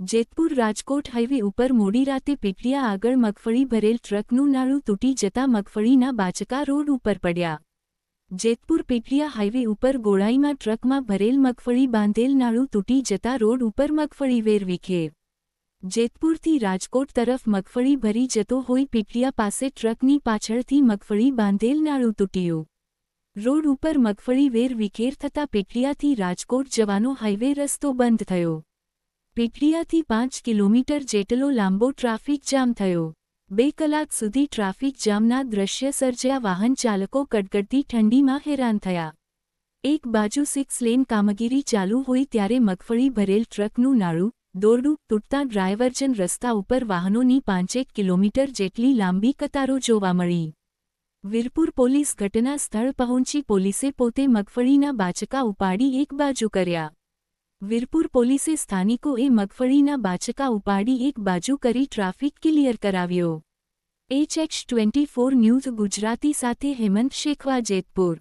Jetpur Rajkot highway ઉપર મોડી રાતે પીપળિયા આગળ મગફળી ભરેલ ટ્રકનું નાળું તૂટી જતાં મગફળીના બાચકા રોડ ઉપર પડ્યા। જેતપુર પીપળિયા હાઈવે ઉપર ગોળાઈમાં ટ્રકમાં ભરેલ મગફળી બાંધેલ નાળું તૂટી જતાં રોડ ઉપર મગફળી વેરવિખેર। જેતપુરથી રાજકોટ તરફ મગફળી ભરી જતો હોય પીપળિયા પાસે ટ્રકની પાછળથી મગફળી બાંધેલ નાળું તૂટ્યું। રોડ ઉપર મગફળી વેરવિખેર થતાં પીપળિયાથી રાજકોટ જવાનો હાઈવે રસ્તો બંધ થયો। પીપળિયાથી 5 કિલોમીટર જેટલો લાંબો ટ્રાફિક જામ થયો। 2 કલાક સુધી ટ્રાફિક જામના દ્રશ્ય સર્જ્યા। વાહન ચાલકો કડકડતી ઠંડીમાં હેરાન થયા। એક બાજુ 6 લેન કામગીરી ચાલુ હોય ત્યારે મગફળી ભરેલ ટ્રકનું નાળું દોરડું તૂટતાં ડ્રાઈવરજન રસ્તા ઉપર વાહનોની 5 કિલોમીટર જેટલી લાંબી કતારો જોવા મળી। વીરપુર પોલીસ ઘટના સ્થળ પહોંચી પોલીસે પોતે મગફળીના બાચકા ઉપાડી એક બાજુ કર્યા। વીરપુર પોલીસે સ્થાનિકોએ મગફળીના બાચકા ઉપાડી એક બાજુ કરી ટ્રાફિક ક્લિયર કરાવ્યો। HH24 ન્યૂઝ ગુજરાતી સાથે હેમંત શેખવા, જેતપુર।